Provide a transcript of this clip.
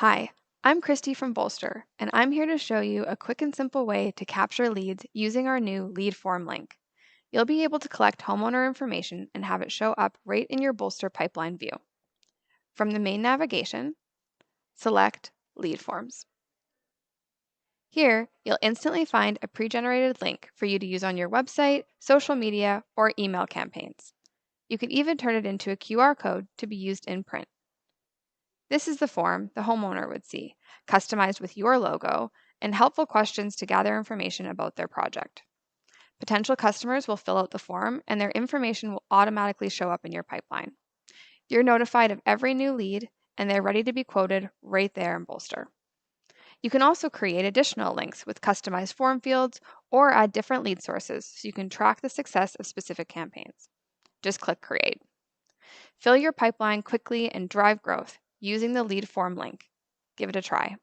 Hi, I'm Christy from Bolster, and I'm here to show you a quick and simple way to capture leads using our new lead form link. You'll be able to collect homeowner information and have it show up right in your Bolster pipeline view. From the main navigation, select Lead Forms. Here, you'll instantly find a pre-generated link for you to use on your website, social media, or email campaigns. You can even turn it into a QR code to be used in print. This is the form the homeowner would see, customized with your logo and helpful questions to gather information about their project. Potential customers will fill out the form and their information will automatically show up in your pipeline. You're notified of every new lead and they're ready to be quoted right there in Bolster. You can also create additional links with customized form fields or add different lead sources so you can track the success of specific campaigns. Just click Create. Fill your pipeline quickly and drive growth using the lead form link. Give it a try.